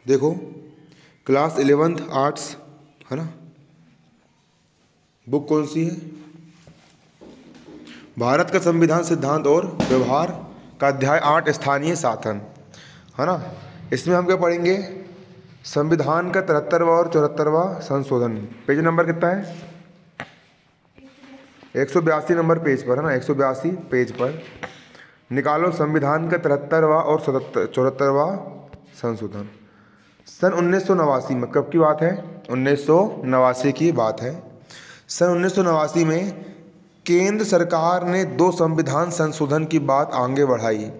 देखो class 11th arts है ना, बुक कौन सी है? भारत का संविधान सिद्धांत और व्यवहार का अध्याय 8 स्थानीय शासन है ना। इसमें हम क्या पढ़ेंगे? संविधान का 73वां और 74वां संशोधन। पेज नंबर कितना है? 182 नंबर पेज पर है ना, 182 पेज पर निकालो संविधान का 73वां और 74वां संशोधन। सन 1989 में, कब की बात है? 1989 की बात है। सन 1989 में केंद्र सरकार ने 2 संविधान संशोधन की बात आगे बढ़ाई।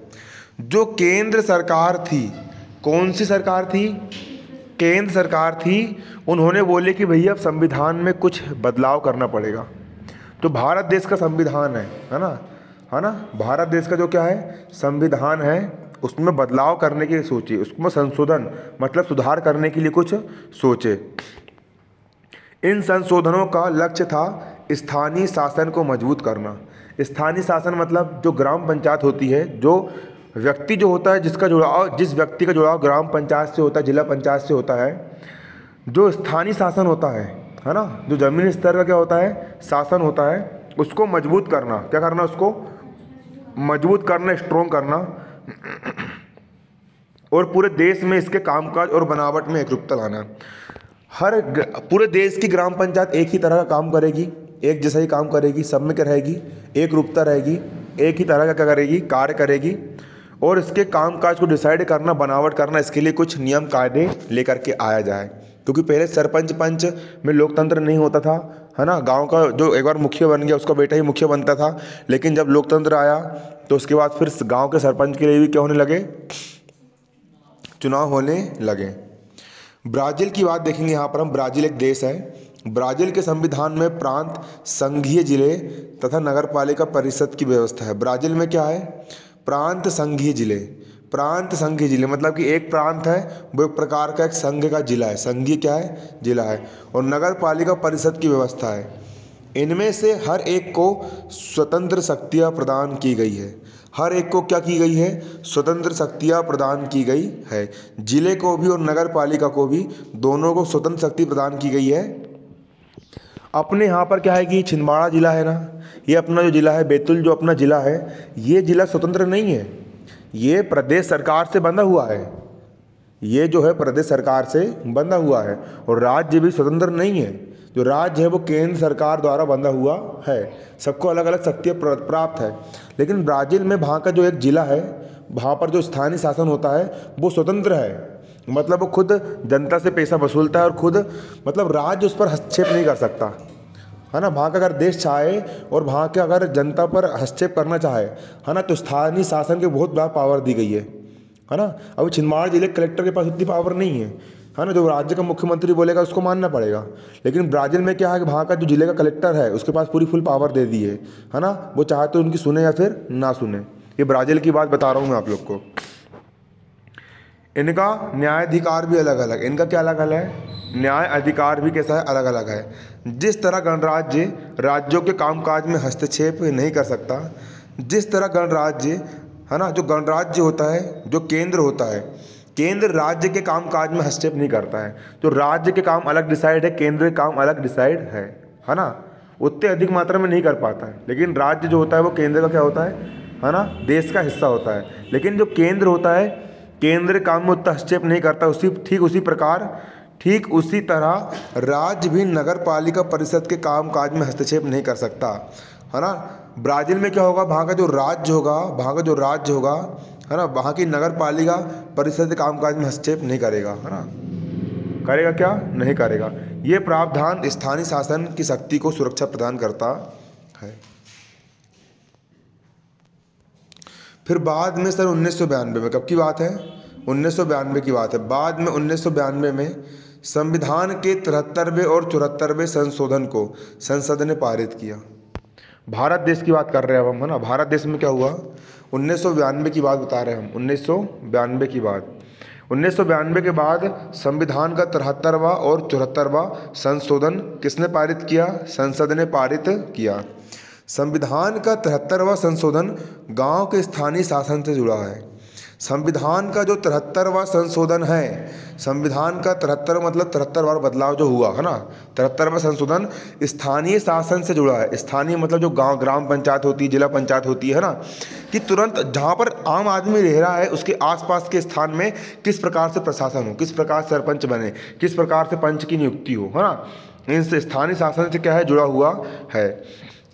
जो केंद्र सरकार थी, कौन सी सरकार थी? केंद्र सरकार थी। उन्होंने बोले कि भैया अब संविधान में कुछ बदलाव करना पड़ेगा। तो भारत देश का संविधान है ना, भारत देश का जो क्या है संविधान है, उसमें बदलाव करने की सोची, उसमें संशोधन मतलब सुधार करने के लिए कुछ सोचे। इन संशोधनों का लक्ष्य था स्थानीय शासन को मजबूत करना। स्थानीय शासन मतलब जो ग्राम पंचायत होती है, जो व्यक्ति जो होता है जिसका जुड़ाव, जिस व्यक्ति का जुड़ाव ग्राम पंचायत से होता है, जिला पंचायत से होता है, जो स्थानीय शासन होता है ना, जो जमीनी स्तर का क्या होता है शासन होता है, उसको मजबूत करना। क्या करना? उसको मजबूत करना, स्ट्रॉन्ग करना, और पूरे देश में इसके कामकाज और बनावट में एकरूपता लाना। पूरे देश की ग्राम पंचायत एक ही तरह का काम करेगी, एक जैसा ही काम करेगी, सब में क्या रहेगी? एक रूपता रहेगी, एक ही तरह का क्या करेगी? कार्य करेगी। और इसके कामकाज को डिसाइड करना, बनावट करना, इसके लिए कुछ नियम कायदे लेकर के आया जाए। क्योंकि पहले सरपंच पंच में लोकतंत्र नहीं होता था है ना। गांव का जो एक बार मुखिया बन गया उसका बेटा ही मुखिया बनता था, लेकिन जब लोकतंत्र आया तो उसके बाद फिर गांव के सरपंच के लिए भी क्या होने लगे? चुनाव होने लगे। ब्राज़ील की बात देखेंगे यहाँ पर हम। ब्राज़ील एक देश है। ब्राज़ील के संविधान में प्रांत, संघीय जिले तथा नगरपालिका परिषद की व्यवस्था है। ब्राज़ील में क्या है? प्रांत, संघीय जिले। प्रांत, संघीय जिले मतलब कि एक प्रांत है वो एक प्रकार का एक संघ का जिला है। संघीय क्या है? जिला है। और नगरपालिका परिषद की व्यवस्था है। इनमें से हर एक को स्वतंत्र शक्तियाँ प्रदान की गई है। हर एक को क्या की गई है? स्वतंत्र शक्तियाँ प्रदान की गई है। जिले को भी और नगर पालिका को भी, दोनों को स्वतंत्र शक्ति प्रदान की गई है। अपने यहाँ पर क्या है कि छिंदवाड़ा जिला है ना, ये अपना जो जिला है, बैतूल जो अपना जिला है, ये जिला स्वतंत्र नहीं है, ये प्रदेश सरकार से बंधा हुआ है। ये जो है प्रदेश सरकार से बंधा हुआ है। और राज्य भी स्वतंत्र नहीं है। जो राज्य है वो केंद्र सरकार द्वारा बंधा हुआ है। सबको अलग अलग शक्तियाँ प्राप्त है। लेकिन ब्राज़ील में वहाँ का जो एक जिला है, वहाँ पर जो स्थानीय शासन होता है वो स्वतंत्र है। मतलब वो खुद जनता से पैसा वसूलता है और खुद मतलब राज्य उस पर हस्तक्षेप नहीं कर सकता है ना। वहाँ का अगर देश चाहे और वहाँ के अगर जनता पर हस्तक्षेप करना चाहे है ना, तो स्थानीय शासन के बहुत बड़ा पावर दी गई है ना। अब छिंदवाड़ा जिले कलेक्टर के पास इतनी पावर नहीं है ना। जो राज्य का मुख्यमंत्री बोलेगा उसको मानना पड़ेगा। लेकिन ब्राज़ील में क्या है कि वहाँ का जो जिले का कलेक्टर है उसके पास पूरी फुल पावर दे दी है ना। वो चाहे तो उनकी सुने या फिर ना सुने। ये ब्राज़ील की बात बता रहा हूँ मैं आप लोग को। इनका न्यायाधिकार भी अलग अलग। इनका क्या अलग अलग है? न्याय अधिकार भी कैसा है? अलग अलग है। जिस तरह गणराज्य राज्यों के कामकाज में हस्तक्षेप नहीं कर सकता, जिस तरह गणराज्य है ना, जो गणराज्य होता है, जो केंद्र होता है, केंद्र राज्य के कामकाज में हस्तक्षेप नहीं करता है। तो राज्य के काम अलग डिसाइड है, केंद्र के काम अलग डिसाइड है ना। उतने अधिक मात्रा में नहीं कर पाता है। लेकिन राज्य जो होता है वो केंद्र का क्या होता है ना, देश का हिस्सा होता है। लेकिन जो केंद्र होता है, केंद्र काम में उतना हस्तक्षेप नहीं करता। ठीक उसी तरह राज्य भी नगर पालिका परिषद के कामकाज में हस्तक्षेप नहीं कर सकता है ना। ब्राज़ील में क्या होगा? वहाँ का जो राज्य होगा है ना, वहाँ की नगर पालिका परिषद के कामकाज में हस्तक्षेप नहीं करेगा है ना। करेगा क्या? नहीं करेगा। ये प्रावधान स्थानीय शासन की शक्ति को सुरक्षा प्रदान करता है। फिर बाद में सन 1992 में, कब की बात है? 1992 की बात है। बाद में 1992 में संविधान के 73वें और 74वें संशोधन को संसद ने पारित किया। भारत देश की बात कर रहे हैं अब हम है ना। भारत देश में क्या हुआ? 1992 की बात बता रहे हैं हम। 1992 की बात। 1992 के बाद संविधान का 73वां और 74वां संशोधन किसने पारित किया? संसद ने पारित किया। संविधान का 73वां संशोधन गांव के स्थानीय शासन से जुड़ा है। संविधान का जो 73वां संशोधन है, संविधान का 73 मतलब 73 बार बदलाव जो हुआ है ना, 73वां संशोधन स्थानीय शासन से जुड़ा है। स्थानीय मतलब जो गांव ग्राम पंचायत होती है, जिला पंचायत होती है ना, कि तुरंत जहाँ पर आम आदमी रह रहा है उसके आसपास के स्थान में किस प्रकार से प्रशासन हो, किस प्रकार से सरपंच बने, किस प्रकार से पंच की नियुक्ति हो, है ना, इनसे स्थानीय शासन से क्या है, जुड़ा हुआ है।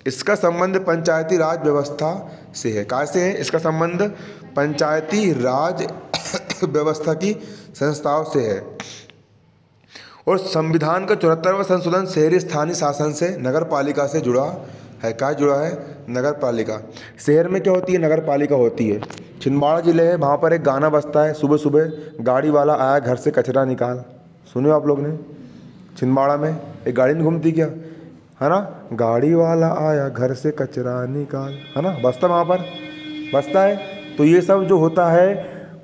इसका संबंध पंचायती राज व्यवस्था से है। कैसे है इसका संबंध? पंचायती राज व्यवस्था की संस्थाओं से है। और संविधान का 74वां संशोधन शहरी स्थानीय शासन से, नगर पालिका से जुड़ा है। क्या जुड़ा है? नगर पालिका। शहर में क्या होती है? नगर पालिका होती है। छिंदवाड़ा जिले है, वहाँ पर एक गाना बजता है, सुबह सुबह गाड़ी वाला आया घर से कचरा निकाल। सुने आप लोग ने? छिंदवाड़ा में एक गाड़ी नहीं घूमती क्या, है ना, गाड़ी वाला आया घर से कचरा निकाल, है ना, बसता वहाँ पर बसता है। तो ये सब जो होता है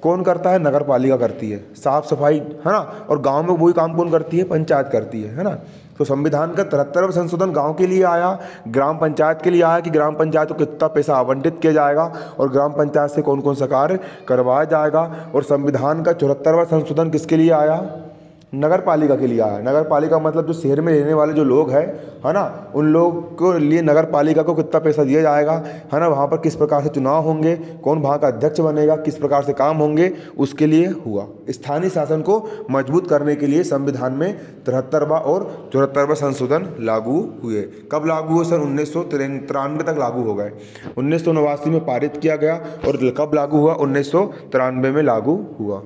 कौन करता है? नगर पालिका करती है। साफ सफाई, है ना, और गांव में वही काम कौन करती है? पंचायत करती है ना। तो संविधान का 73वां संशोधन गांव के लिए आया, ग्राम पंचायत के लिए आया कि ग्राम पंचायत को कितना पैसा आवंटित किया जाएगा और ग्राम पंचायत से कौन कौन सा कार्य करवाया जाएगा। और संविधान का 74वां संशोधन किसके लिए आया? नगर पालिका के लिए आया। नगर पालिका मतलब जो शहर में रहने वाले जो लोग हैं, है ना, उन लोग को लिए नगर पालिका को कितना पैसा दिया जाएगा, है ना, वहाँ पर किस प्रकार से चुनाव होंगे, कौन वहाँ का अध्यक्ष बनेगा, किस प्रकार से काम होंगे, उसके लिए हुआ। स्थानीय शासन को मजबूत करने के लिए संविधान में 73वां और 74वां संशोधन लागू हुए। कब लागू हुए? सन 1993 तक लागू हो गए। 1989 में पारित किया गया और कब लागू हुआ? 1993 में लागू हुआ।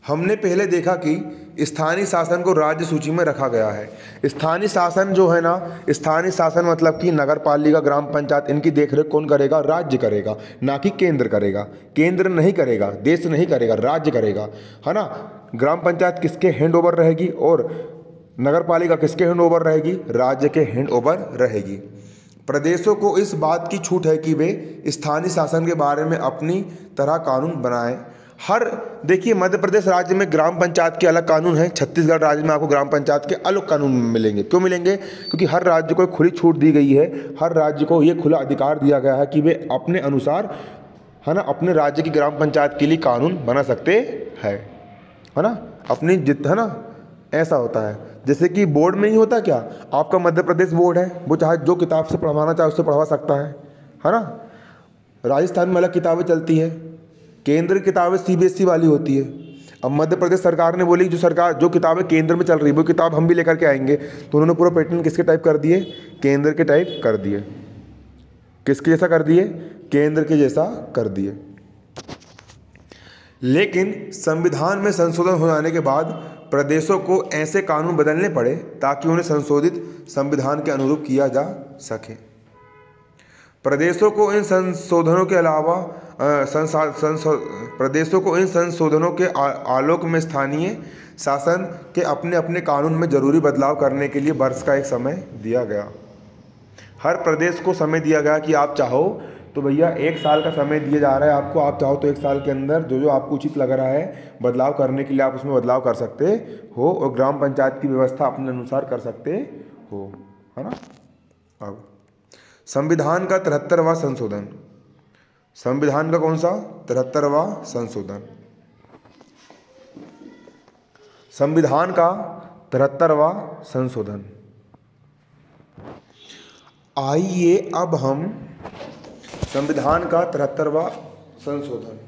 हमने पहले देखा कि स्थानीय शासन को राज्य सूची में रखा गया है। स्थानीय शासन जो है ना, स्थानीय शासन मतलब कि नगर पालिका, ग्राम पंचायत, इनकी देखरेख कौन करेगा? राज्य करेगा, ना कि केंद्र करेगा। केंद्र नहीं करेगा, देश नहीं करेगा, राज्य करेगा, है ना। ग्राम पंचायत किसके हैंड ओवर रहेगी और नगर पालिका किसके हैंड ओवर रहेगी? राज्य के हैंड ओवर रहेगी। प्रदेशों को इस बात की छूट है कि वे स्थानीय शासन के बारे में अपनी तरह कानून बनाएं। हर देखिए, मध्य प्रदेश राज्य में ग्राम पंचायत के अलग कानून हैं, छत्तीसगढ़ राज्य में आपको ग्राम पंचायत के अलग कानून मिलेंगे। क्यों मिलेंगे? क्योंकि हर राज्य को खुली छूट दी गई है। हर राज्य को ये खुला अधिकार दिया गया है कि वे अपने अनुसार, है ना, अपने राज्य की ग्राम पंचायत के लिए कानून बना सकते हैं, है ना, अपनी जित, है ना, ऐसा होता है। जैसे कि बोर्ड में नहीं होता क्या, आपका मध्य प्रदेश बोर्ड है, वो चाहे जो किताब से पढ़वाना चाहे उससे पढ़वा सकता है ना। राजस्थान में अलग किताबें चलती है, केंद्र की किताबें CBSE वाली होती है। अब मध्य प्रदेश सरकार ने बोली जो किताबें केंद्र में चल रही है वो किताब हम भी लेकर के आएंगे, तो उन्होंने पूरा पैटर्न किसके टाइप कर दिए? केंद्र के टाइप कर दिए। किसके जैसा कर दिए? केंद्र के जैसा कर दिए। लेकिन संविधान में संशोधन हो जाने के बाद प्रदेशों को ऐसे कानून बदलने पड़े ताकि उन्हें संशोधित संविधान के अनुरूप किया जा सके। प्रदेशों को इन संशोधनों के अलावा प्रदेशों को इन संशोधनों के आलोक में स्थानीय शासन के अपने अपने कानून में जरूरी बदलाव करने के लिए वर्ष का एक समय दिया गया। हर प्रदेश को समय दिया गया कि आप चाहो तो भैया 1 साल का समय दिया जा रहा है आपको, आप चाहो तो 1 साल के अंदर जो जो आपको उचित लग रहा है बदलाव करने के लिए आप उसमें बदलाव कर सकते हो और ग्राम पंचायत की व्यवस्था अपने अनुसार कर सकते हो, है ना। अब संविधान का 73वां संशोधन, संविधान का कौन सा? 73वां संशोधन। संविधान का 73वां संशोधन। आइए अब हम संविधान का 73वां संशोधन,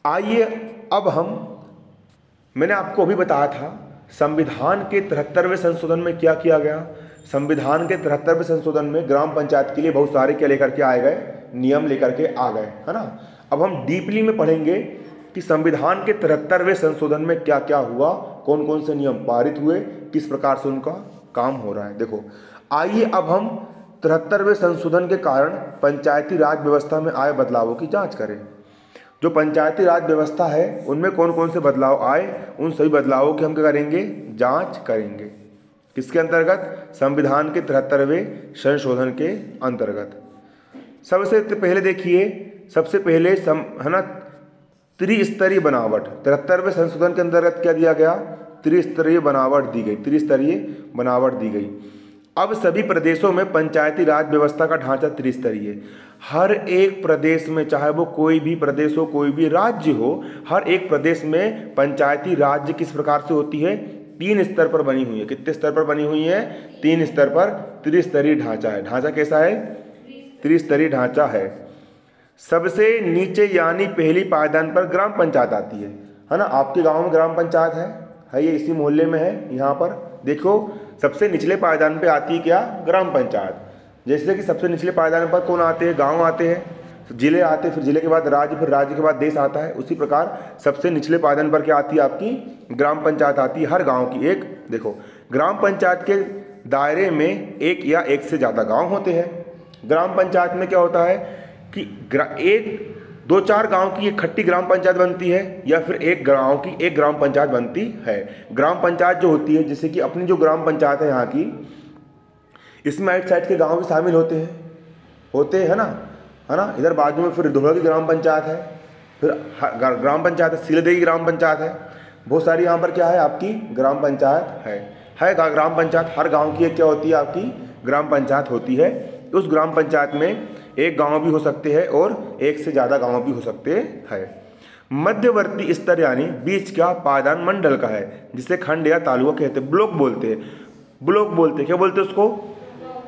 आइए अब हम, मैंने आपको अभी बताया था संविधान के 73वें संशोधन में क्या किया गया। संविधान के 73वें संशोधन में ग्राम पंचायत के लिए बहुत सारे क्या लेकर के आए गए? नियम लेकर के आ गए, है ना। अब हम डीपली में पढ़ेंगे कि संविधान के 73वें संशोधन में क्या क्या हुआ, कौन कौन से नियम पारित हुए, किस प्रकार से उनका काम हो रहा है। देखो, आइए अब हम 73वें संशोधन के कारण पंचायती राज व्यवस्था में आए बदलावों की जांच करें। जो पंचायती राज व्यवस्था है उनमें कौन कौन से बदलाव आए, उन सभी बदलावों की हम क्या करेंगे? जांच करेंगे। किसके अंतर्गत? संविधान के 73वें संशोधन के अंतर्गत। सबसे पहले देखिए, सबसे पहले है ना, त्रिस्तरीय बनावट, 73वें संशोधन के अंतर्गत क्या दिया गया, त्रिस्तरीय बनावट दी गई, त्रिस्तरीय बनावट दी गई। अब सभी प्रदेशों में पंचायती राज व्यवस्था का ढांचा त्रिस्तरीय, हर एक प्रदेश में, चाहे वो कोई भी प्रदेश हो, कोई भी राज्य हो, हर एक प्रदेश में पंचायती राज्य किस प्रकार से होती है, 3 स्तर पर बनी हुई है। कितने स्तर पर बनी हुई है, 3 स्तर पर, त्रिस्तरीय ढांचा है। ढांचा कैसा है, त्रिस्तरीय ढांचा है। सबसे नीचे यानी पहली पायदान पर ग्राम पंचायत आती है ना। आपके गांव में ग्राम पंचायत है, ये इसी मोहल्ले में है। यहाँ पर देखो सबसे निचले पायदान पे आती है क्या, ग्राम पंचायत। जैसे कि सबसे निचले पायदान पर कौन आते हैं, गांव आते हैं, जिले आते हैं, फिर जिले के बाद राज्य, फिर राज्य के बाद देश आता है। उसी प्रकार सबसे निचले पायदान पर क्या आती है, आपकी ग्राम पंचायत आती है। हर गाँव की एक, देखो ग्राम पंचायत के दायरे में एक या एक से ज़्यादा गाँव होते हैं। ग्राम पंचायत में क्या होता है कि एक 2-4 गांव की इकट्ठी ग्राम पंचायत बनती है, या फिर एक गांव की एक ग्राम पंचायत बनती है। ग्राम पंचायत जो होती है, जैसे कि अपनी जो ग्राम पंचायत है यहाँ की, इसमें आइट साइड के गांव भी शामिल होते हैं ना। इधर बाजू में फिर दुहरा की ग्राम पंचायत है, फिर ग्राम पंचायत है, सीलेदे की ग्राम पंचायत है। बहुत सारी यहाँ पर क्या है, आपकी ग्राम पंचायत है। ग्राम पंचायत हर गाँव की एक क्या होती है, आपकी ग्राम पंचायत होती है। उस ग्राम पंचायत में एक गांव भी हो सकते हैं और एक से ज़्यादा गांव भी हो सकते हैं। मध्यवर्ती स्तर यानी बीच का पायदान मंडल का है, जिसे खंड या तालुका कहते हैं, ब्लॉक बोलते हैं। क्या बोलते हैं उसको,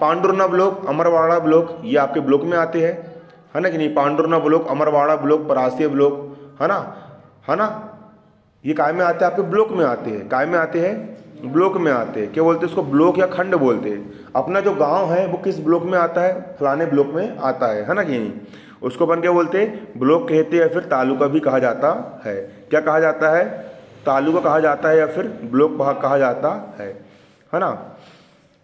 पांडुरना ब्लॉक, अमरवाड़ा ब्लॉक, ये आपके ब्लॉक में आते हैं, है ना कि नहीं। Pandhurna block, Amarwara block, Parasia block, है ना, ये काय में आते हैं, आपके ब्लॉक में आते हैं। काय में आते हैं, ब्लॉक में आते हैं। क्या बोलते हैं उसको, ब्लॉक या खंड बोलते हैं। अपना जो गांव है वो किस ब्लॉक में आता है, फलाने ब्लॉक में आता है ना कि नहीं। उसको अपन क्या बोलते हैं, ब्लॉक कहते हैं, या फिर तालुका भी कहा जाता है। क्या कहा जाता है, तालुका कहा जाता है, या फिर ब्लॉक कहा जाता है ना।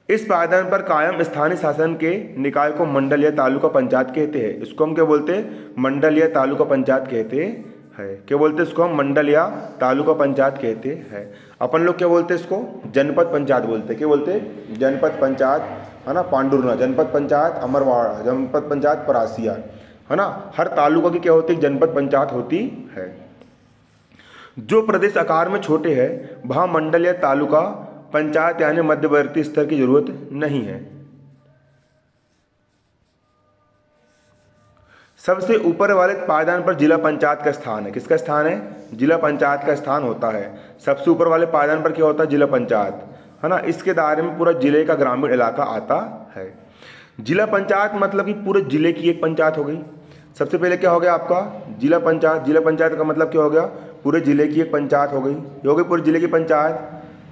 इस पायदान पर कायम स्थानीय शासन के निकाय को मंडल या तालुका पंचायत कहते हैं। इसको हम क्या बोलते हैं, मंडल या तालुका पंचायत कहते हैं। क्या बोलते हैं इसको हम, मंडल या तालुका पंचायत कहते हैं। अपन लोग क्या बोलते हैं इसको, जनपद पंचायत बोलते हैं। क्या बोलते हैं, जनपद पंचायत, है ना। पांडुरना जनपद पंचायत, अमरवाड़ा जनपद पंचायत, परासिया, है ना। हर तालुका की क्या होती है, जनपद पंचायत होती है। जो प्रदेश आकार में छोटे हैं वहाँ मंडल या तालुका पंचायत यानी मध्यवर्ती स्तर की जरूरत नहीं है। सबसे ऊपर वाले पायदान पर जिला पंचायत का स्थान है। किसका स्थान है, जिला पंचायत का स्थान होता है। सबसे ऊपर वाले पायदान पर क्या होता है, जिला पंचायत, है ना। इसके दायरे में पूरा जिले का ग्रामीण इलाका आता है। जिला पंचायत मतलब कि पूरे जिले की एक पंचायत हो गई। सबसे पहले क्या हो गया आपका, जिला पंचायत। जिला पंचायत का मतलब क्या हो गया, पूरे जिले की एक पंचायत हो गई। ये हो गई पूरे जिले की पंचायत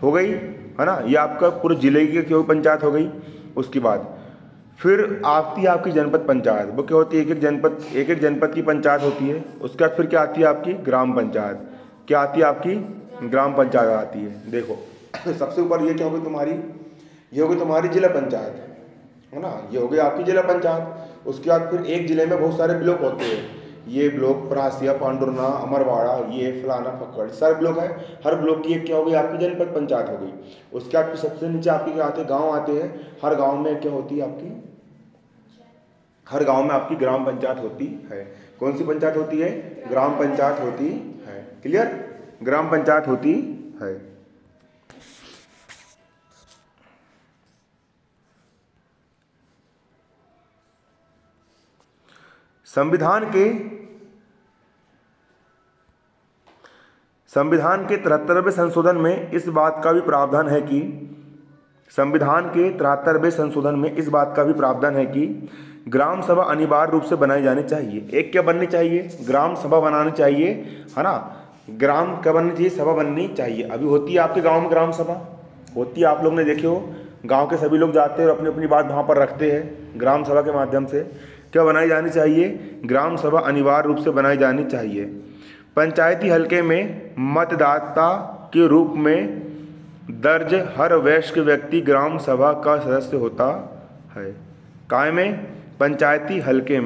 हो गई, है ना। ये आपका पूरे जिले की पंचायत हो गई। उसके बाद फिर आती है आपकी जनपद पंचायत। वो क्या होती है, एक एक जनपद की पंचायत होती है। उसके बाद फिर क्या आती है आपकी ग्राम पंचायत। क्या आती है आपकी ग्राम पंचायत आती है। देखो सबसे ऊपर ये क्या होगी तुम्हारी, ये होगी तुम्हारी जिला पंचायत, है ना। ये हो गई आपकी जिला पंचायत। उसके बाद फिर एक जिले में बहुत सारे ब्लॉक होते हैं। ये ब्लॉक परासिया, पांडुरना, अमरवाड़ा, ये फलाना फक्कड़, सारे ब्लॉक है। हर ब्लॉक की एक क्या हो गई, आपकी जनपद पंचायत हो गई। उसके बाद सबसे नीचे आपके क्या आते हैं, गाँव आते हैं। हर गाँव में क्या होती है आपकी, हर गांव में आपकी ग्राम पंचायत होती है। कौन सी पंचायत होती है, ग्राम पंचायत होती है। क्लियर, ग्राम पंचायत होती है। संविधान के 73वें संशोधन में इस बात का भी प्रावधान है कि संविधान के 73वें संशोधन में इस बात का भी प्रावधान है कि ग्राम सभा अनिवार्य रूप से बनाई जानी चाहिए। एक क्या बननी चाहिए, ग्राम सभा बनानी चाहिए, है ना। ग्राम क्या बननी चाहिए, सभा बननी चाहिए। अभी होती है आपके गांव में ग्राम सभा होती है, आप लोग ने देखे हो। गांव के सभी लोग जाते हैं और अपनी अपनी बात वहाँ पर रखते हैं। ग्राम सभा के माध्यम से क्या बनाई जानी चाहिए, ग्राम सभा अनिवार्य रूप से बनाई जानी चाहिए। पंचायती हलके में मतदाता के रूप में दर्ज हर वयस्क व्यक्ति ग्राम सभा का सदस्य होता है। काय में, पंचायती हलके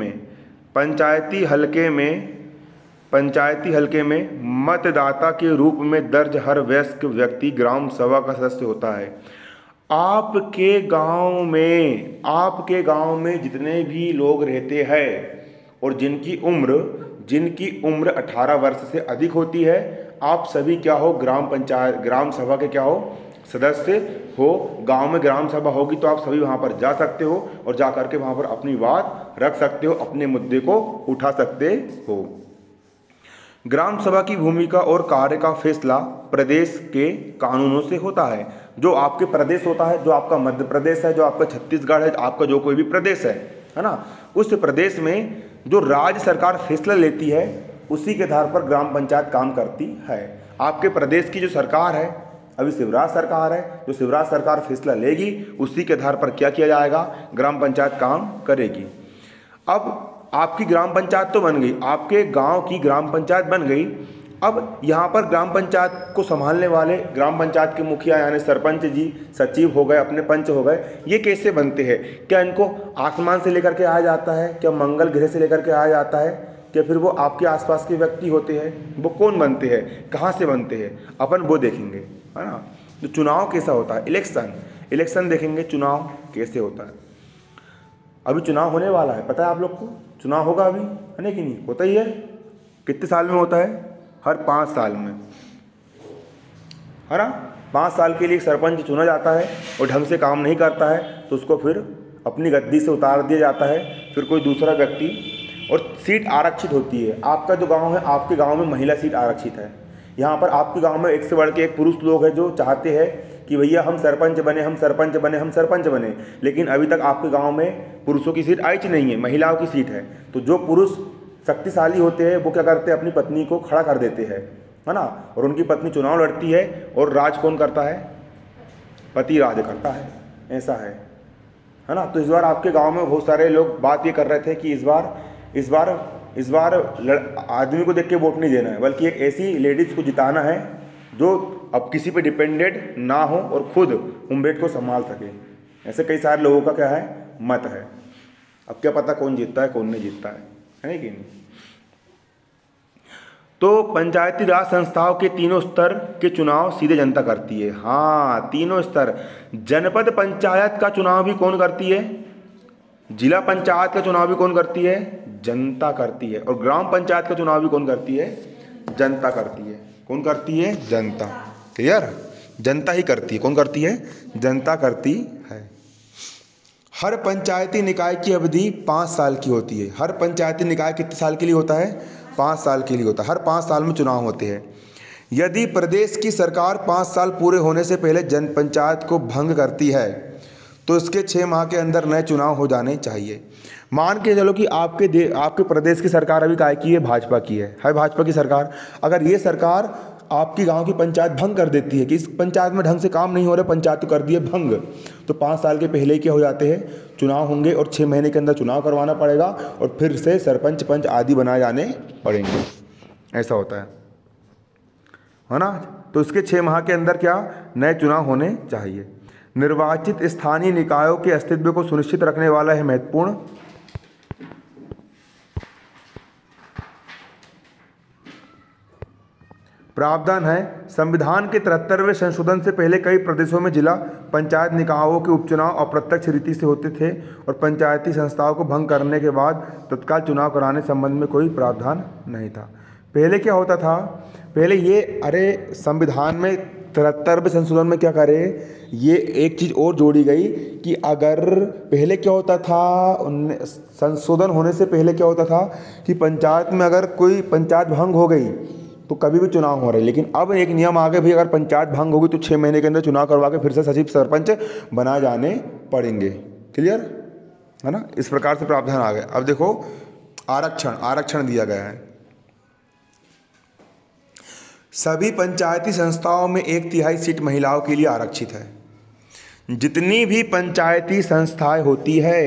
में मतदाता के रूप में दर्ज हर वयस्क व्यक्ति ग्राम सभा का सदस्य होता है। आपके गांव में जितने भी लोग रहते हैं और जिनकी उम्र जिनकी उम्र 18 वर्ष से अधिक होती है, आप सभी क्या हो, ग्राम पंचायत ग्राम सभा के क्या हो, सदस्य हो। गांव में ग्राम सभा होगी तो आप सभी वहां पर जा सकते हो और जा करके वहां पर अपनी बात रख सकते हो, अपने मुद्दे को उठा सकते हो। ग्राम सभा की भूमिका और कार्य का फैसला प्रदेश के कानूनों से होता है। जो आपके प्रदेश होता है, जो आपका मध्य प्रदेश है, जो आपका छत्तीसगढ़ है, आपका जो कोई भी प्रदेश है ना, उस प्रदेश में जो राज्य सरकार फैसला लेती है उसी के आधार पर ग्राम पंचायत काम करती है। आपके प्रदेश की जो सरकार है, अभी शिवराज सरकार है, जो शिवराज सरकार फैसला लेगी उसी के आधार पर क्या किया जाएगा, ग्राम पंचायत काम करेगी। अब आपकी ग्राम पंचायत तो बन गई, आपके गांव की ग्राम पंचायत बन गई। अब यहाँ पर ग्राम पंचायत को संभालने वाले ग्राम पंचायत के मुखिया यानी सरपंच जी, सचिव हो गए, अपने पंच हो गए, ये कैसे बनते हैं? क्या इनको आसमान से लेकर के आया जाता है? क्या मंगल ग्रह से लेकर के आया जाता है? क्या फिर वो आपके आसपास के व्यक्ति होते हैं? वो कौन बनते हैं, कहाँ से बनते हैं, अपन वो देखेंगे, है ना। तो चुनाव कैसा होता है, इलेक्शन देखेंगे, चुनाव कैसे होता है। अभी चुनाव होने वाला है, पता है आप लोग को? चुनाव होगा अभी, है ना कि नहीं? होता ही है। कितने साल में होता है? हर 5 साल में, है ना। 5 साल के लिए एक सरपंच चुना जाता है और ढंग से काम नहीं करता है तो उसको फिर अपनी गद्दी से उतार दिया जाता है, फिर कोई दूसरा व्यक्ति। और सीट आरक्षित होती है। आपका जो गांव है, आपके गांव में महिला सीट आरक्षित है। यहाँ पर आपके गांव में एक से बढ़ के एक पुरुष लोग हैं जो चाहते हैं कि भैया हम सरपंच बने, हम सरपंच बने, हम सरपंच बने, लेकिन अभी तक आपके गांव में पुरुषों की सीट आई नहीं है, महिलाओं की सीट है। तो जो पुरुष शक्तिशाली होते हैं वो क्या करते हैं, अपनी पत्नी को खड़ा कर देते हैं, है ना। और उनकी पत्नी चुनाव लड़ती है और राज कौन करता है? पति राज करता है, ऐसा है ना। तो इस बार आपके गाँव में बहुत सारे लोग बात ये कर रहे थे कि इस बार आदमी को देख के वोट नहीं देना है, बल्कि एक ऐसी लेडीज़ को जिताना है जो अब किसी पे डिपेंडेंट ना हो और खुद उम्मेद को संभाल सके। ऐसे कई सारे लोगों का क्या है, मत है। अब क्या पता कौन जीतता है, कौन नहीं जीतता है कि नहीं। तो पंचायती राज संस्थाओं के तीनों स्तर के चुनाव सीधे जनता करती है। हाँ, तीनों स्तर। जनपद पंचायत का चुनाव भी कौन करती है? जिला पंचायत का चुनाव भी कौन करती है? जनता करती है। और ग्राम पंचायत का चुनाव भी कौन करती है? जनता करती है। कौन करती है? जनता। क्लियर? जनता ही करती है। कौन करती है? जनता करती है। हर पंचायती निकाय की अवधि 5 साल की होती है। हर पंचायती निकाय कितने साल के लिए होता है? 5 साल के लिए होता है। हर 5 साल में चुनाव होते हैं। यदि प्रदेश की सरकार 5 साल पूरे होने से पहले जन पंचायत को भंग करती है तो इसके 6 माह के अंदर नए चुनाव हो जाने चाहिए। मान के चलो कि आपके प्रदेश की सरकार अभी काय की है? भाजपा की है भाजपा की सरकार। अगर ये सरकार आपकी गांव की पंचायत भंग कर देती है कि इस पंचायत में ढंग से काम नहीं हो रहा, पंचायत तो कर दिए भंग, तो 5 साल के पहले ही क्या हो जाते हैं? चुनाव होंगे और 6 महीने के अंदर चुनाव करवाना पड़ेगा और फिर से सरपंच पंच आदि बनाए जाने पड़ेंगे। ऐसा होता है ना। तो इसके 6 माह के अंदर क्या नए चुनाव होने चाहिए। निर्वाचित स्थानीय निकायों के अस्तित्व को सुनिश्चित रखने वाला है महत्वपूर्ण प्रावधान है। संविधान के 73वें संशोधन से पहले कई प्रदेशों में जिला पंचायत निकायों के उपचुनाव अप्रत्यक्ष रीति से होते थे और पंचायती संस्थाओं को भंग करने के बाद तत्काल चुनाव कराने संबंध में कोई प्रावधान नहीं था। पहले क्या होता था? पहले ये संविधान में 73वें संशोधन में क्या करे, ये एक चीज़ और जोड़ी गई कि अगर पहले क्या होता था, संशोधन होने से पहले क्या होता था कि पंचायत में अगर कोई पंचायत भंग हो गई तो कभी भी चुनाव हो रहे, लेकिन अब एक नियम आ गया भाई, अगर पंचायत भंग होगी तो 6 महीने के अंदर चुनाव करवा के फिर से सचिव सरपंच बनाए जाने पड़ेंगे। क्लियर है ना। इस प्रकार से प्रावधान आ गए। अब देखो आरक्षण दिया गया है। सभी पंचायती संस्थाओं में 1/3 सीट महिलाओं के लिए आरक्षित है। जितनी भी पंचायती संस्थाएं होती है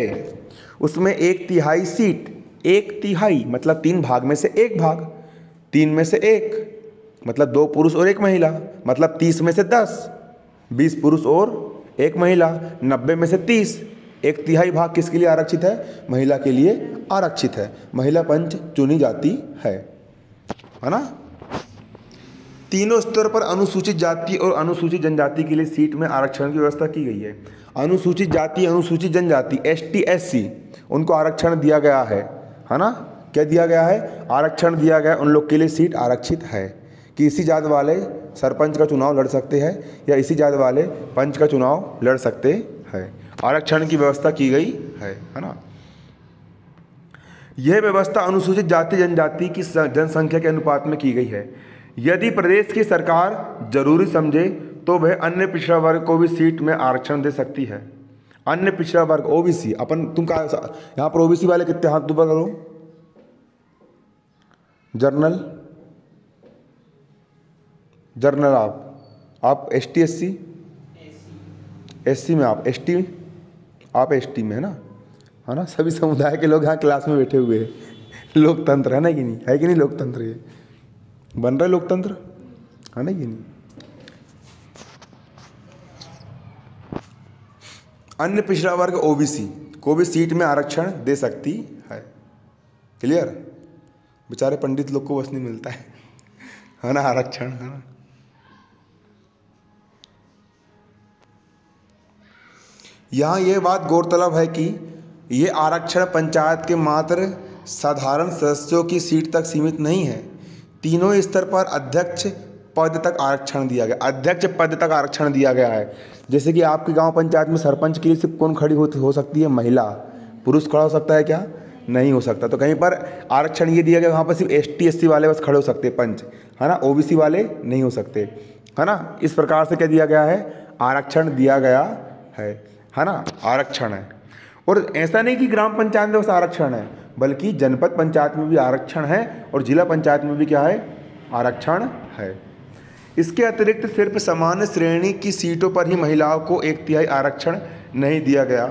उसमें 1/3 सीट, 1/3 मतलब 3 भाग में से 1 भाग, 3 में से 1 मतलब 2 पुरुष और 1 महिला, मतलब 30 में से 10, 20 पुरुष और 1 महिला, 90 में से 30, 1/3 भाग किसके लिए आरक्षित है? महिला के लिए आरक्षित है। महिला पंच चुनी जाती है ना। तीनों स्तर पर अनुसूचित जाति और अनुसूचित जनजाति के लिए सीट में आरक्षण की व्यवस्था की गई है। अनुसूचित जाति, अनुसूचित जनजाति, ST SC उनको आरक्षण दिया गया है ना। क्या दिया गया है, आरक्षण दिया गया, उन लोग के लिए सीट आरक्षित है कि इसी जात वाले सरपंच का चुनाव लड़ सकते हैं या इसी जात वाले पंच का चुनाव लड़ सकते हैं। आरक्षण की व्यवस्था की गई है ना। यह व्यवस्था अनुसूचित जाति जनजाति की जनसंख्या के अनुपात में की गई है। यदि प्रदेश की सरकार जरूरी समझे तो वह अन्य पिछड़ा वर्ग को भी सीट में आरक्षण दे सकती है। अन्य पिछड़ा वर्ग ओबीसी, अपन तुम कहा यहाँ पर ओबीसी वाले कितने, हाथ ऊपर करो। जर्नल, जर्नल आप एसटी एससी, एससी में आप एसटी, आप एसटी में है ना। सभी समुदाय के लोग यहाँ क्लास में बैठे हुए हैं। लोकतंत्र है ना कि नहीं, है कि नहीं, लोकतंत्र ये बन रहा है, लोकतंत्र है ना कि नहीं। अन्य पिछड़ा वर्ग ओबीसी को भी सीट में आरक्षण दे सकती है। क्लियर, बेचारे पंडित लोग को बस नहीं मिलता है ना आरक्षण, है ना। यहाँ ये बात गौरतलब है कि ये आरक्षण पंचायत के मात्र साधारण सदस्यों की सीट तक सीमित नहीं है। तीनों स्तर पर अध्यक्ष पद तक आरक्षण दिया गया, अध्यक्ष पद तक आरक्षण दिया गया है। जैसे कि आपकी गांव पंचायत में सरपंच के लिए सिर्फ कौन खड़ी हो सकती है, महिला, पुरुष खड़ा हो सकता है क्या, नहीं हो सकता। तो कहीं पर आरक्षण ये दिया गया, वहाँ पर सिर्फ एसटी एससी वाले बस खड़े हो सकते हैं, पंच, है ना, ओबीसी वाले नहीं हो सकते, है ना। इस प्रकार से क्या दिया गया है, आरक्षण दिया गया है ना, आरक्षण है। और ऐसा नहीं कि ग्राम पंचायत में बस आरक्षण है, बल्कि जनपद पंचायत में भी आरक्षण है और जिला पंचायत में भी क्या है, आरक्षण है। इसके अतिरिक्त सिर्फ सामान्य श्रेणी की सीटों पर ही महिलाओं को 1/3 आरक्षण नहीं दिया गया,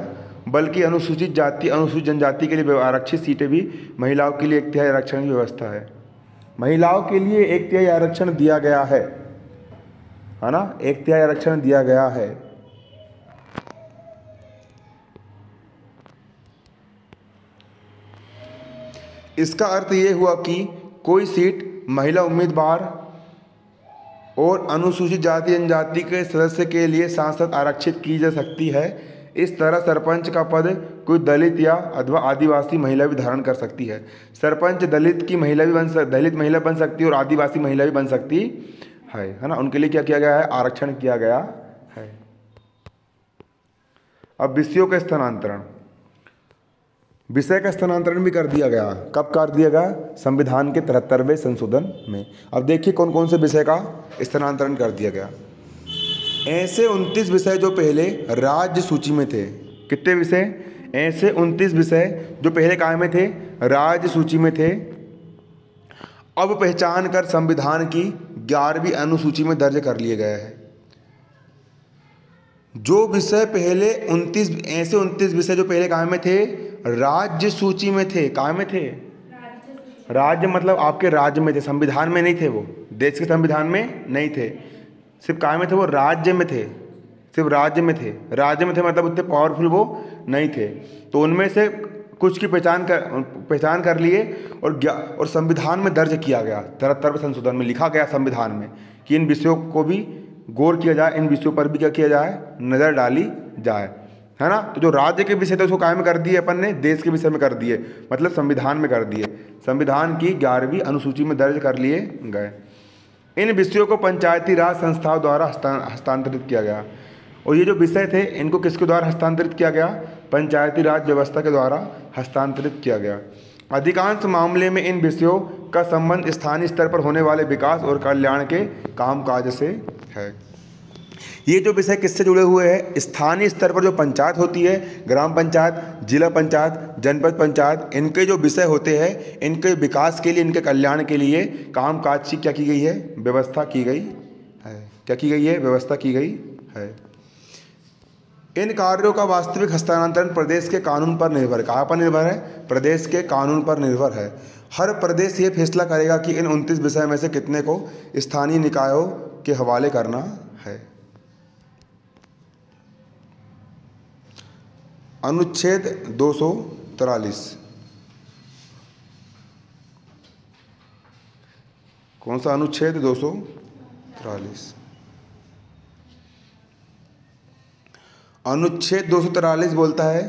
बल्कि अनुसूचित जाति, अनुसूचित जनजाति के लिए आरक्षित सीटें भी महिलाओं के लिए 1/3 आरक्षण की व्यवस्था है। महिलाओं के लिए 1/3 आरक्षण दिया गया है ना, 1/3 आरक्षण दिया गया है। इसका अर्थ ये हुआ कि कोई सीट महिला उम्मीदवार और अनुसूचित जाति जनजाति के सदस्य के लिए सांसद आरक्षित की जा सकती है। इस तरह सरपंच का पद कोई दलित या अथवा आदिवासी महिला भी धारण कर सकती है। सरपंच दलित की महिला भी दलित महिला बन सकती है और आदिवासी महिला भी बन सकती है ना। उनके लिए क्या किया गया है, आरक्षण किया गया है। अब विषयों का स्थानांतरण, विषय का स्थानांतरण भी कर दिया गया। कब कर दिया गया, संविधान के 73वें संशोधन में। अब देखिए कौन कौन से विषय का स्थानांतरण कर दिया गया। ऐसे 29 विषय जो पहले राज्य सूची में थे, कितने विषय, ऐसे 29 विषय जो पहले काय में थे, राज्य सूची में थे, अब पहचान कर संविधान की 11वीं अनुसूची में दर्ज कर लिए गए हैं। जो विषय पहले 29, ऐसे 29 विषय जो पहले काय में थे, राज्य सूची में थे, काय में थे, राज्य मतलब आपके राज्य में थे, संविधान में नहीं थे, वो देश के संविधान में नहीं थे, सिर्फ काय में थे, वो राज्य में थे, सिर्फ राज्य में थे, राज्य में थे मतलब उतने पावरफुल वो नहीं थे। तो उनमें से कुछ की पहचान कर लिए और संविधान में दर्ज किया गया। 73वें संशोधन में लिखा गया संविधान में कि इन विषयों को भी गौर किया जाए, इन विषयों पर भी क्या किया जाए, नज़र डाली जाए, है ना। तो जो राज्य के विषय थे उसको कायम कर दिए अपन ने, देश के विषय में कर दिए, मतलब संविधान में कर दिए, संविधान की 11वीं अनुसूची में दर्ज कर लिए गए। इन विषयों को पंचायती राज संस्थाओं द्वारा हस्तांतरित किया गया। और ये जो विषय थे इनको किसके द्वारा हस्तांतरित किया गया, पंचायती राज व्यवस्था के द्वारा हस्तांतरित किया गया। अधिकांश मामले में इन विषयों का संबंध स्थानीय स्तर पर होने वाले विकास और कल्याण के कामकाज से है। ये जो विषय किससे जुड़े हुए हैं, स्थानीय स्तर पर जो पंचायत होती है, ग्राम पंचायत, जिला पंचायत, जनपद पंचायत, इनके जो विषय होते हैं, इनके विकास के लिए, इनके कल्याण के लिए कामकाज की क्या की गई है, व्यवस्था की गई है। क्या की गई है, व्यवस्था की गई है। इन कार्यों का वास्तविक हस्तांतरण प्रदेश के कानून पर निर्भर है। कहाँ पर निर्भर है, प्रदेश के कानून पर निर्भर है। हर प्रदेश ये फैसला करेगा कि इन 29 विषय में से कितने को स्थानीय निकायों के हवाले करना है। अनुच्छेद 243, कौन सा अनुच्छेद, 243। अनुच्छेद 243 बोलता है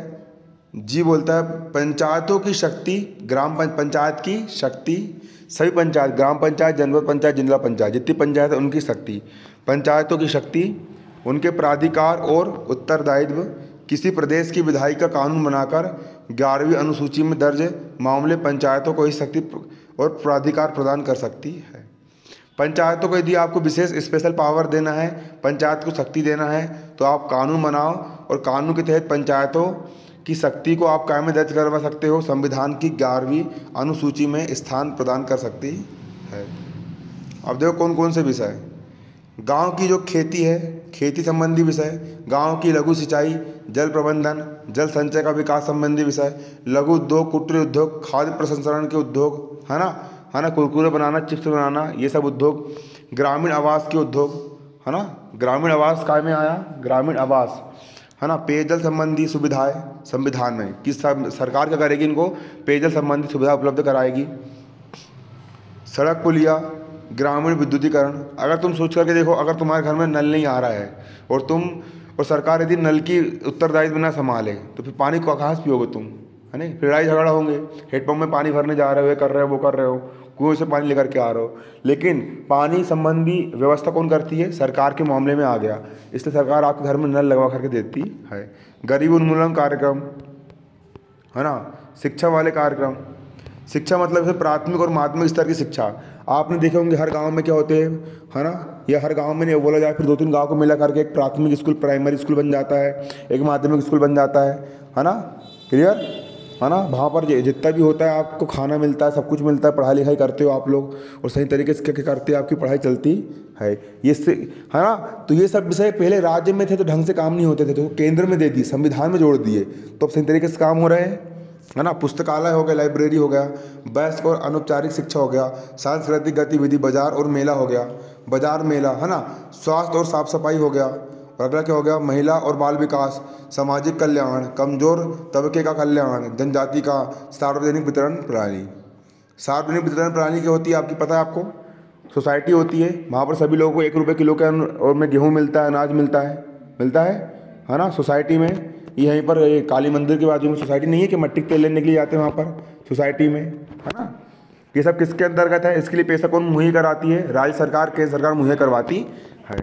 जी बोलता है पंचायतों की शक्ति, पंचायत की शक्ति, सभी पंचायत, ग्राम पंचायत, जनपद पंचायत, जिला पंचायत, जितनी पंचायत है उनकी शक्ति, पंचायतों की शक्ति, उनके प्राधिकार और उत्तरदायित्व, किसी प्रदेश की विधायी का कानून बनाकर 11वीं अनुसूची में दर्ज मामले पंचायतों को ही शक्ति और प्राधिकार प्रदान कर सकती है। पंचायतों को यदि आपको विशेष स्पेशल पावर देना है, पंचायत को शक्ति देना है, तो आप कानून बनाओ और कानून के तहत पंचायतों की शक्ति को आप कायम में दर्ज करवा सकते हो, संविधान की 11वीं अनुसूची में स्थान प्रदान कर सकती है। अब देखो कौन कौन से विषय, गांव की जो खेती है, खेती संबंधी विषय, गांव की लघु सिंचाई, जल प्रबंधन, जल संचय का विकास संबंधी विषय, लघु उद्योग, कुटीर उद्योग, खाद्य प्रसंस्करण के उद्योग, है ना, कुरकुरे बनाना, चिप्स बनाना, ये सब उद्योग, ग्रामीण आवास के उद्योग, है ना, ग्रामीण आवास काय में आया, ग्रामीण आवास, है ना, पेयजल संबंधी सुविधाएं संविधान में किस सरकार क्या करेगी, इनको पेयजल संबंधी सुविधा उपलब्ध कराएगी। सड़क पुलिया, ग्रामीण विद्युतीकरण। अगर तुम सोच करके देखो, अगर तुम्हारे घर में नल नहीं आ रहा है और सरकार यदि नल की उत्तरदायित्व न संभाले तो फिर पानी को कहाँ से पियोगे तुम, है नहीं, फिर लड़ाई झगड़ा होंगे, हेडपम्प में पानी भरने जा रहे हो, ये कर रहे हो, वो कर रहे हो, कुएं से पानी लेकर के आ रहे हो, लेकिन पानी संबंधी व्यवस्था कौन करती है, सरकार के मामले में आ गया, इसलिए सरकार आपके घर में नल लगवा करके देती है। गरीब उन्मूलन कार्यक्रम, है ना, शिक्षा वाले कार्यक्रम, शिक्षा मतलब है प्राथमिक और माध्यमिक स्तर की शिक्षा। आपने देखे होंगे हर गांव में क्या होते हैं, है ना, या हर गांव में नहीं बोला जाए, फिर 2-3 गांव को मिला करके एक प्राथमिक स्कूल, प्राइमरी स्कूल बन जाता है, एक माध्यमिक स्कूल बन जाता है ना, क्लियर, है ना। वहाँ पर जितना भी होता है आपको खाना मिलता है, सब कुछ मिलता है, पढ़ाई लिखाई करते हो आप लोग और सही तरीके से करते हो, आपकी पढ़ाई चलती है, ये से, है ना। तो ये सब विषय पहले राज्य में थे तो ढंग से काम नहीं होते थे, तो केंद्र में दे दिए, संविधान में जोड़ दिए, तो अब सही तरीके से काम हो रहे हैं, है ना। पुस्तकालय हो गया, लाइब्रेरी हो गया, वयस्क और अनौपचारिक शिक्षा हो गया, सांस्कृतिक गतिविधि, बाजार और मेला हो गया, बाजार मेला, है ना, स्वास्थ्य और साफ सफाई हो गया, और अगला क्या हो गया, महिला और बाल विकास, सामाजिक कल्याण, कमजोर तबके का कल्याण, जनजाति का, सार्वजनिक वितरण प्रणाली। सार्वजनिक वितरण प्रणाली क्या होती है आपकी पता है आपको, सोसाइटी होती है, वहाँ पर सभी लोगों को 1 रुपये किलो के और में गेहूँ मिलता है, अनाज मिलता है ना, सोसाइटी में। यहीं पर काली मंदिर के बाजू में सोसाइटी नहीं है कि मट्टी तेल लेने के लिए जाते हैं वहाँ पर सोसाइटी में, है ना। ये सब किसके अंतर्गत है, इसके लिए पैसा कौन मुहैया कराती है, राज्य सरकार, केंद्र सरकार मुहैया करवाती है।